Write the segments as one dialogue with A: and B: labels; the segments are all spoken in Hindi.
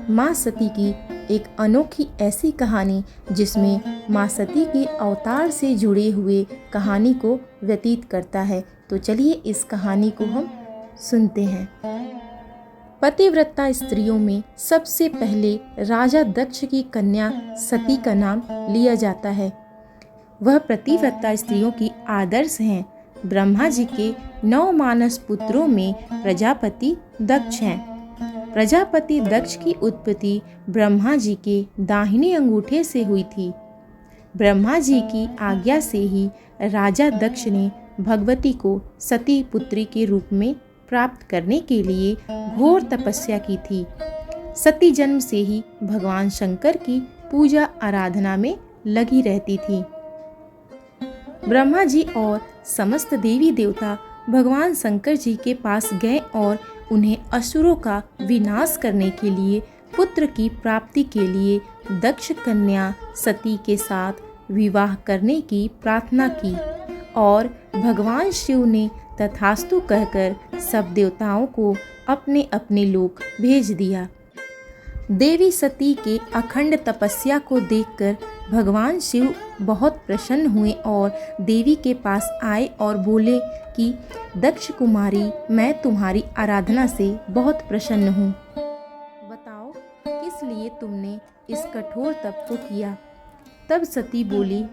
A: माँ सती की एक अनोखी ऐसी कहानी जिसमें माँ सती के अवतार से जुड़े हुए कहानी को व्यतीत करता है। तो चलिए इस कहानी को हम सुनते हैं। पतिव्रता स्त्रियों में सबसे पहले राजा दक्ष की कन्या सती का नाम लिया जाता है। वह पतिव्रता स्त्रियों की आदर्श हैं। ब्रह्मा जी के 9 मानस पुत्रों में प्रजापति दक्ष हैं। प्रजापति दक्ष की उत्पत्ति ब्रह्मा जी के दाहिने अंगूठे से हुई थी। ब्रह्मा जी की आज्ञा से ही राजा दक्ष ने भगवती को सती पुत्री के रूप में प्राप्त करने के लिए घोर तपस्या की थी। सती जन्म से ही भगवान शंकर की पूजा आराधना में लगी रहती थी। ब्रह्मा जी और समस्त देवी देवता भगवान शंकर जी के पास गए और उन्हें असुरों का विनाश करने के लिए पुत्र की प्राप्ति के लिए दक्ष कन्या सती के साथ विवाह करने की प्रार्थना की और भगवान शिव ने तथास्तु कहकर सब देवताओं को अपने अपने लोक भेज दिया। देवी सती के अखंड तपस्या को देखकर भगवान शिव बहुत प्रसन्न हुए और देवी के पास आए और बोले कि दक्ष कुमारी, मैं तुम्हारी आराधना से बहुत प्रसन्न हूँ। बताओ किस लिए तुमने इस कठोर तप को किया। तब सती बोली,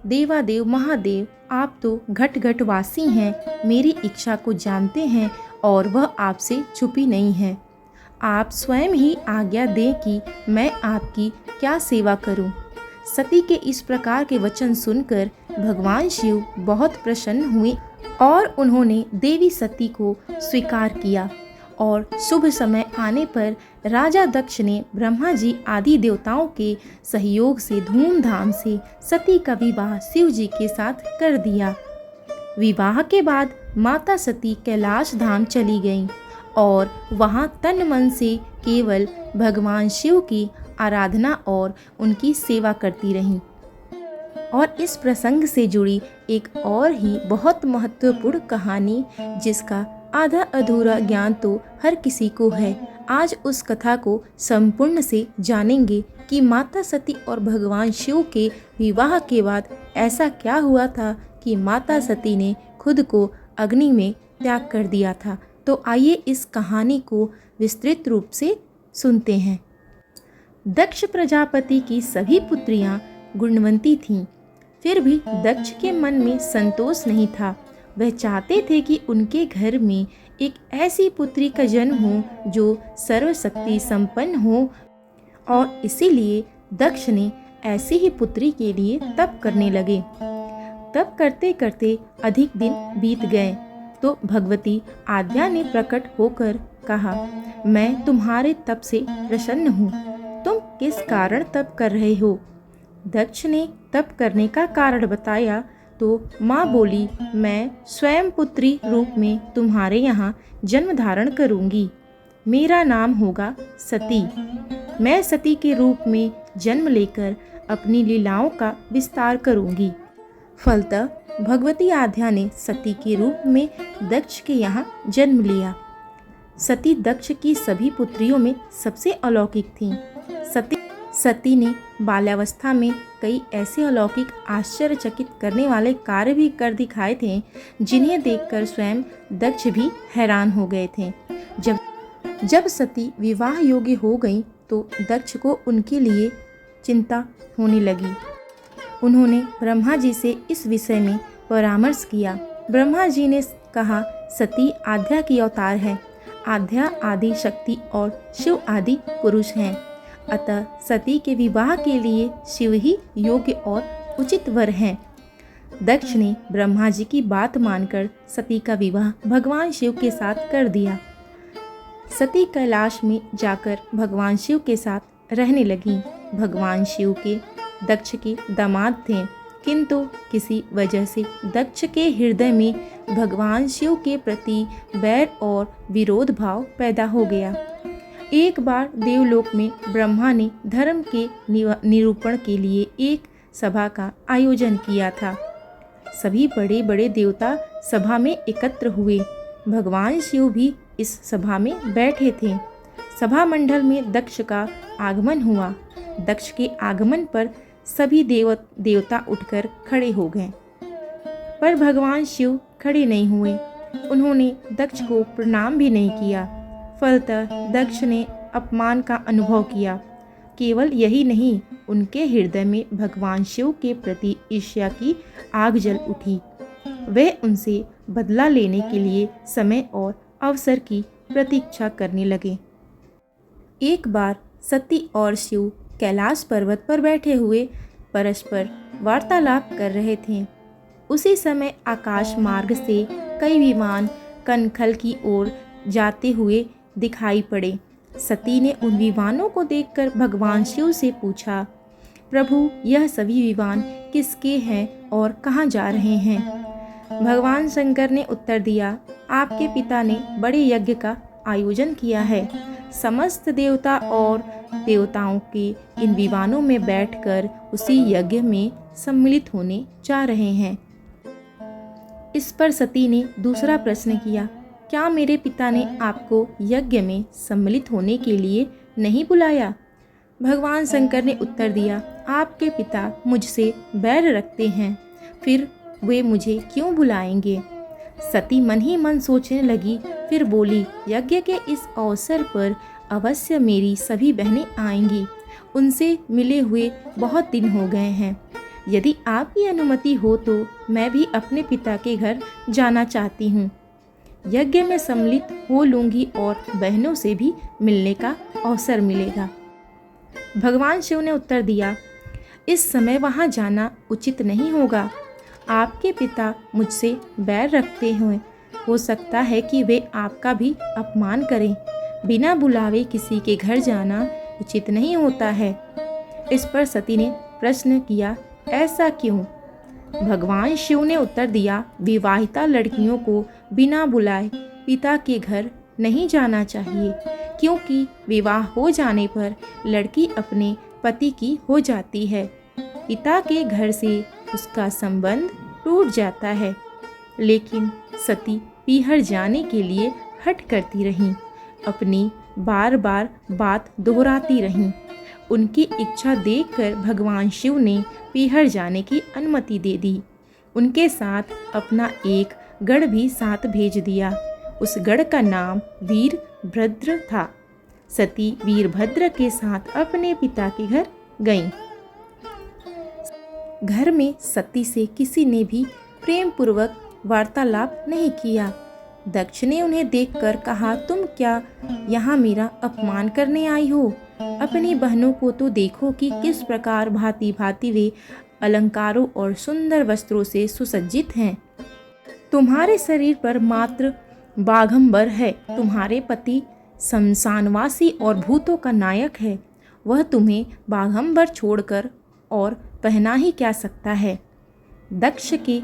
A: देवादेव महादेव, आप तो घट घट वासी हैं, मेरी इच्छा को जानते हैं और वह आपसे छुपी नहीं है। आप स्वयं ही आज्ञा दें कि मैं आपकी क्या सेवा करूं। सती के इस प्रकार के वचन सुनकर भगवान शिव बहुत प्रसन्न हुए और उन्होंने देवी सती को स्वीकार किया और शुभ समय आने पर राजा दक्ष ने ब्रह्मा जी आदि देवताओं के सहयोग से धूमधाम से सती का विवाह शिव जी के साथ कर दिया। विवाह के बाद माता सती कैलाश धाम चली गईं और वहां तन मन से केवल भगवान शिव की आराधना और उनकी सेवा करती रहीं। और इस प्रसंग से जुड़ी एक और ही बहुत महत्वपूर्ण कहानी जिसका आधा अधूरा ज्ञान तो हर किसी को है, आज उस कथा को संपूर्ण से जानेंगे कि माता सती और भगवान शिव के विवाह के बाद ऐसा क्या हुआ था कि माता सती ने खुद को अग्नि में त्याग कर दिया था। तो आइए इस कहानी को विस्तृत रूप से सुनते हैं। दक्ष प्रजापति की सभी पुत्रियां गुणवंती थीं, फिर भी दक्ष के मन में संतोष नहीं था। वह चाहते थे कि उनके घर में एक ऐसी पुत्री का जन्म हो जो सर्वशक्ति संपन्न हो और इसीलिए दक्ष ने ऐसी ही पुत्री के लिए तप करने लगे। तप करते करते अधिक दिन बीत गए तो भगवती आद्या ने प्रकट होकर कहा, मैं तुम्हारे तप से प्रसन्न हूँ। तुम किस कारण तप कर रहे हो। दक्ष ने तप करने का कारण बताया तो माँ बोली, मैं स्वयं पुत्री रूप में तुम्हारे यहाँ जन्म धारण करूँगी। मेरा नाम होगा सती। मैं सती के रूप में जन्म लेकर अपनी लीलाओं का विस्तार करूँगी। फलतः भगवती आद्या ने सती के रूप में दक्ष के यहाँ जन्म लिया। सती दक्ष की सभी पुत्रियों में सबसे अलौकिक थीं। सती ने बाल्यावस्था में कई ऐसे अलौकिक आश्चर्यचकित करने वाले कार्य भी कर दिखाए थे जिन्हें देखकर स्वयं दक्ष भी हैरान हो गए थे। जब सती विवाह योग्य हो गई तो दक्ष को उनके लिए चिंता होने लगी। उन्होंने ब्रह्मा जी से इस विषय में परामर्श किया। ब्रह्मा जी ने कहा, सती आद्या की अवतार है। आद्या आदि शक्ति और शिव आदि पुरुष हैं। अतः सती के विवाह के लिए शिव ही योग्य और उचित वर हैं। दक्ष ने ब्रह्मा जी की बात मानकर सती का विवाह भगवान शिव के साथ कर दिया। सती कैलाश में जाकर भगवान शिव के साथ रहने लगी। भगवान शिव के दक्ष के दामाद थे, किंतु किसी वजह से दक्ष के हृदय में भगवान शिव के प्रति बैर और विरोध भाव पैदा हो गया। एक बार देवलोक में ब्रह्मा ने धर्म के निरूपण के लिए एक सभा का आयोजन किया था। सभी बड़े बड़े देवता सभा में एकत्र हुए। भगवान शिव भी इस सभा में बैठे थे। सभा मंडल में दक्ष का आगमन हुआ। दक्ष के आगमन पर सभी देवता उठकर खड़े हो गए, पर भगवान शिव खड़े नहीं हुए। उन्होंने दक्ष को प्रणाम भी नहीं किया। फलतः दक्ष ने अपमान का अनुभव किया। केवल यही नहीं, उनके हृदय में भगवान शिव के प्रति ईर्ष्या की आग जल उठी। वे उनसे बदला लेने के लिए समय और अवसर की प्रतीक्षा करने लगे। एक बार सती और शिव कैलाश पर्वत पर बैठे हुए परस्पर वार्तालाप कर रहे थे। उसी समय आकाश मार्ग से कई विमान कनखल की ओर जाते हुए दिखाई पड़े। सती ने उन विमानों को देखकर भगवान शिव से पूछा, प्रभु, यह सभी विमान किसके हैं और कहाँ जा रहे हैं? भगवान शंकर ने उत्तर दिया, आपके पिता ने बड़े यज्ञ का आयोजन किया है। समस्त देवता और देवताओं के इन विमानों में बैठकर उसी यज्ञ में सम्मिलित होने जा रहे हैं। इस पर सती ने दूसरा प्रश्न किया, क्या मेरे पिता ने आपको यज्ञ में सम्मिलित होने के लिए नहीं बुलाया? भगवान शंकर ने उत्तर दिया, आपके पिता मुझसे बैर रखते हैं, फिर वे मुझे क्यों बुलाएंगे? सती मन ही मन सोचने लगी, फिर बोली, यज्ञ के इस अवसर पर अवश्य मेरी सभी बहनें आएंगी। उनसे मिले हुए बहुत दिन हो गए हैं। यदि आपकी अनुमति हो तो मैं भी अपने पिता के घर जाना चाहती हूँ। यज्ञ में सम्मिलित हो लूँगी और बहनों से भी मिलने का अवसर मिलेगा। भगवान शिव ने उत्तर दिया, इस समय वहाँ जाना उचित नहीं होगा। आपके पिता मुझसे बैर रखते हुए हो सकता है कि वे आपका भी अपमान करें। बिना बुलावे किसी के घर जाना उचित नहीं होता है। इस पर सती ने प्रश्न किया, ऐसा क्यों? भगवान शिव ने उत्तर दिया, विवाहिता लड़कियों को बिना बुलाए पिता के घर नहीं जाना चाहिए, क्योंकि विवाह हो जाने पर लड़की अपने पति की हो जाती है। पिता के घर से उसका संबंध टूट जाता है। लेकिन सती पीहर जाने के लिए हठ करती रहीं, अपनी बार बार बात दोहराती रहीं। उनकी इच्छा देखकर भगवान शिव ने पीहर जाने की अनुमति दे दी। उनके साथ अपना एक गढ़ भी साथ भेज दिया। उस गढ़ का नाम वीरभद्र था। सती वीरभद्र के साथ अपने पिता के घर गईं। घर में सती से किसी ने भी प्रेम पूर्वक वार्तालाप नहीं किया। दक्ष ने उन्हें देखकर कहा, तुम क्या यहाँ मेरा अपमान करने आई हो? अपनी बहनों को तो देखो कि किस प्रकार भांति भांति वे अलंकारों और सुंदर वस्त्रों से सुसज्जित हैं। तुम्हारे शरीर पर मात्र बाघंबर है। तुम्हारे पति शमशानवासी और भूतों का नायक है। वह तुम्हें बाघंबर छोड़कर और पहना ही क्या सकता है? दक्ष के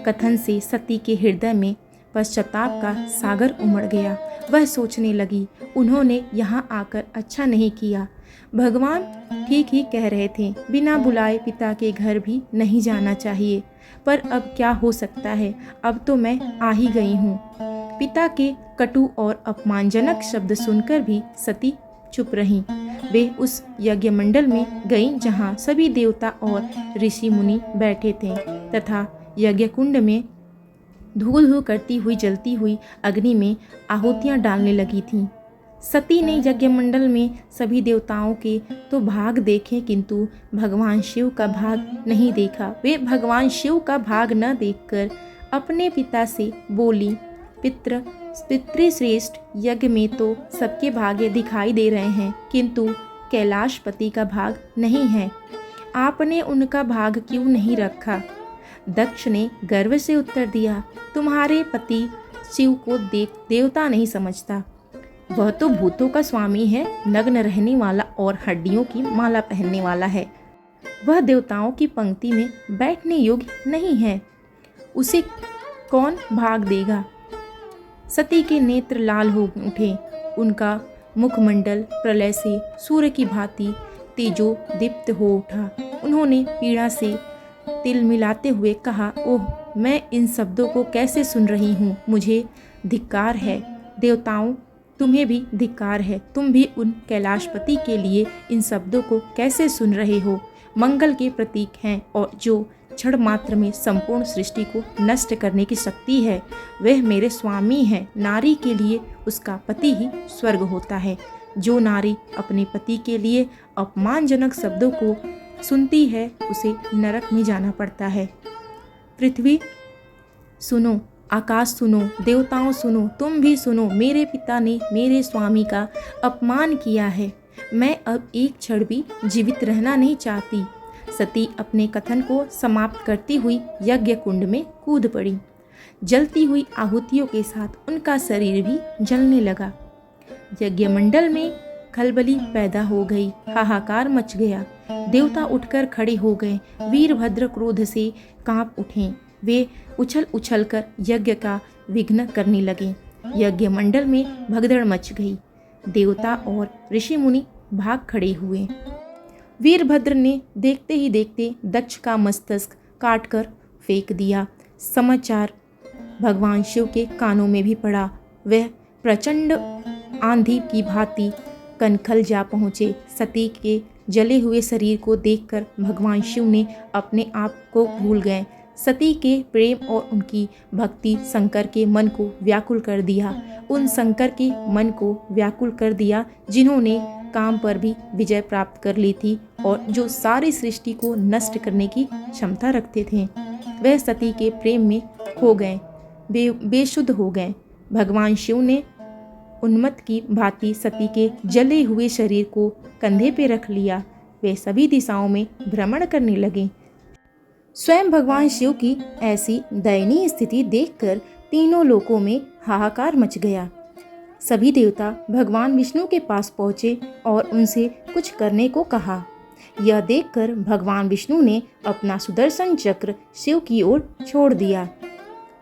A: कथन से सती के हृदय में पश्चाताप का सागर उमड़ गया। वह सोचने लगी, उन्होंने यहाँ आकर अच्छा नहीं किया। भगवान ठीक ही कह रहे थे, बिना बुलाए पिता के घर भी नहीं जाना चाहिए। पर अब क्या हो सकता है? अब तो मैं आ ही गई हूँ। पिता के कटु और अपमानजनक शब्द सुनकर भी सती चुप रहीं। वे उस यज्ञ मंडल में गईं जहाँ सभी देवता और ऋषि मुनि बैठे थे तथा यज्ञ कुंड में धूल धूल करती हुई जलती हुई अग्नि में आहुतियाँ डालने लगी थीं। सती ने यज्ञ मंडल में सभी देवताओं के तो भाग देखे, किंतु भगवान शिव का भाग नहीं देखा। वे भगवान शिव का भाग न देखकर अपने पिता से बोली, पितृश्रेष्ठ यज्ञ में तो सबके भाग्य दिखाई दे रहे हैं, किंतु कैलाशपति का भाग नहीं है। आपने उनका भाग क्यों नहीं रखा? दक्ष ने गर्व से उत्तर दिया, तुम्हारे पति शिव को देवता नहीं समझता। वह तो भूतों का स्वामी है, नग्न रहने वाला और हड्डियों की माला पहनने वाला है। वह देवताओं की पंक्ति में बैठने योग्य नहीं है। उसे कौन भाग देगा? सती के नेत्र लाल हो उठे। उनका मुखमंडल प्रलय से सूर्य की भांति तेजो दीप्त हो उठा। उन्होंने पीड़ा से तिल मिलाते हुए कहा, ओह, मैं इन शब्दों को कैसे सुन रही हूँ? मुझे धिक्कार है। देवताओं तुम्हें भी धिक्कार है, तुम भी उन कैलाशपति के लिए इन शब्दों को कैसे सुन रहे हो। मंगल के प्रतीक हैं और जो क्षण मात्र में संपूर्ण सृष्टि को नष्ट करने की शक्ति है, वह मेरे स्वामी हैं। नारी के लिए उसका पति ही स्वर्ग होता है। जो नारी अपने पति के लिए अपमानजनक शब्दों को सुनती है, उसे नरक में जाना पड़ता है। पृथ्वी सुनो, आकाश सुनो, देवताओं सुनो, तुम भी सुनो। मेरे पिता ने मेरे स्वामी का अपमान किया है। मैं अब एक क्षण भी जीवित रहना नहीं चाहती। सती अपने कथन को समाप्त करती हुई यज्ञ कुंड में कूद पड़ी। जलती हुई आहुतियों के साथ उनका शरीर भी जलने लगा। यज्ञ मंडल में खलबली पैदा हो गई, हाहाकार मच गया। देवता उठकर खड़े हो गए, वीरभद्र क्रोध से कांप उठे। वे उछल उछल कर यज्ञ का विघ्न करने लगे। यज्ञ मंडल में भगदड़ मच गई। देवता और ऋषि मुनि भाग खड़े हुए। वीरभद्र ने देखते ही देखते दक्ष का मस्तक काटकर फेंक दिया। समाचार भगवान शिव के कानों में भी पड़ा। वह प्रचंड आंधी की भांति कनखल जा पहुँचे। सती के जले हुए शरीर को देखकर भगवान शिव ने अपने आप को भूल गए। सती के प्रेम और उनकी भक्ति शंकर के मन को व्याकुल कर दिया। उन शंकर के मन को व्याकुल कर दिया जिन्होंने काम पर भी विजय प्राप्त कर ली थी और जो सारी सृष्टि को नष्ट करने की क्षमता रखते थे। वह सती के प्रेम में खो गए, बेशुद्ध हो गए। भगवान शिव ने उन्मत्त की भांति सती के जले हुए शरीर को कंधे पे रख लिया। वे सभी दिशाओं में भ्रमण करने लगे। स्वयं भगवान शिव की ऐसी दयनीय स्थिति देखकर तीनों लोकों में हाहाकार मच गया। सभी देवता भगवान विष्णु के पास पहुँचे और उनसे कुछ करने को कहा। यह देखकर भगवान विष्णु ने अपना सुदर्शन चक्र शिव की ओर छोड़ दिया।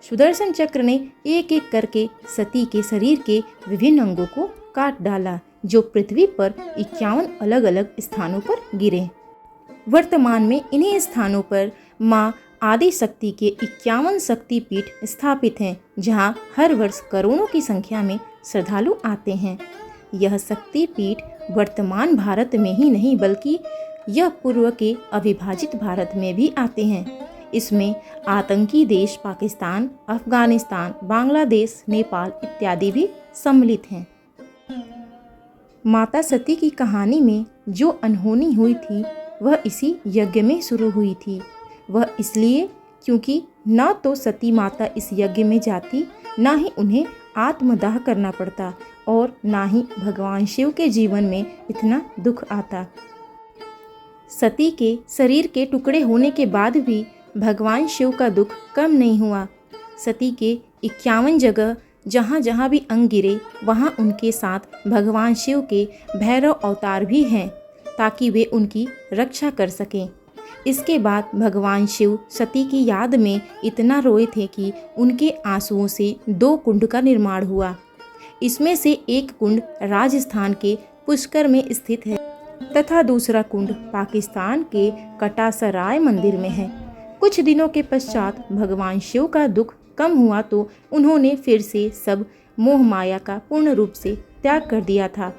A: सुदर्शन चक्र ने एक एक करके सती के शरीर के विभिन्न अंगों को काट डाला, जो पृथ्वी पर 51 अलग अलग स्थानों पर गिरे। वर्तमान में इन्हीं स्थानों पर माँ आदि शक्ति के 51 शक्तिपीठ स्थापित हैं, जहाँ हर वर्ष करोड़ों की संख्या में श्रद्धालु आते हैं। यह शक्तिपीठ वर्तमान भारत में ही नहीं बल्कि यह पूर्व के अविभाजित भारत में भी आते हैं। इसमें आतंकी देश पाकिस्तान, अफगानिस्तान, बांग्लादेश, नेपाल इत्यादि भी सम्मिलित हैं। माता सती की कहानी में जो अनहोनी हुई थी वह इसी यज्ञ में शुरू हुई थी। वह इसलिए क्योंकि न तो सती माता इस यज्ञ में जाती, न ही उन्हें आत्मदाह करना पड़ता और न ही भगवान शिव के जीवन में इतना दुख आता। सती के शरीर के टुकड़े होने के बाद भी भगवान शिव का दुख कम नहीं हुआ। सती के 51 जगह जहाँ जहाँ भी अंग गिरे वहाँ उनके साथ भगवान शिव के भैरव अवतार भी हैं, ताकि वे उनकी रक्षा कर सकें। इसके बाद भगवान शिव सती की याद में इतना रोए थे कि उनके आंसुओं से 2 कुंड का निर्माण हुआ। इसमें से एक कुंड राजस्थान के पुष्कर में स्थित है तथा दूसरा कुंड पाकिस्तान के कटासराय मंदिर में है। कुछ दिनों के पश्चात भगवान शिव का दुख कम हुआ तो उन्होंने फिर से सब मोह माया का पूर्ण रूप से त्याग कर दिया था।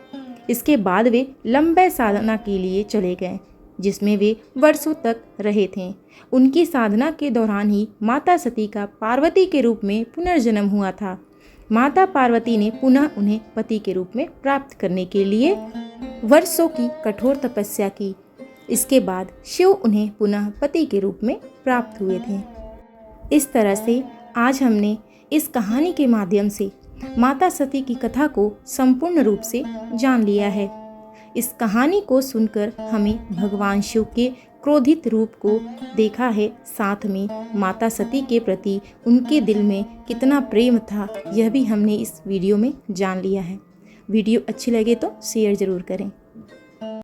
A: इसके बाद वे लंबे साधना के लिए चले गए, जिसमें वे वर्षों तक रहे थे। उनकी साधना के दौरान ही माता सती का पार्वती के रूप में पुनर्जन्म हुआ था। माता पार्वती ने पुनः उन्हें पति के रूप में प्राप्त करने के लिए वर्षों की कठोर तपस्या की। इसके बाद शिव उन्हें पुनः पति के रूप में प्राप्त हुए थे। इस तरह से आज हमने इस कहानी के माध्यम से माता सती की कथा को संपूर्ण रूप से जान लिया है। इस कहानी को सुनकर हमें भगवान शिव के क्रोधित रूप को देखा है, साथ में माता सती के प्रति उनके दिल में कितना प्रेम था यह भी हमने इस वीडियो में जान लिया है। वीडियो अच्छी लगे तो शेयर ज़रूर करें।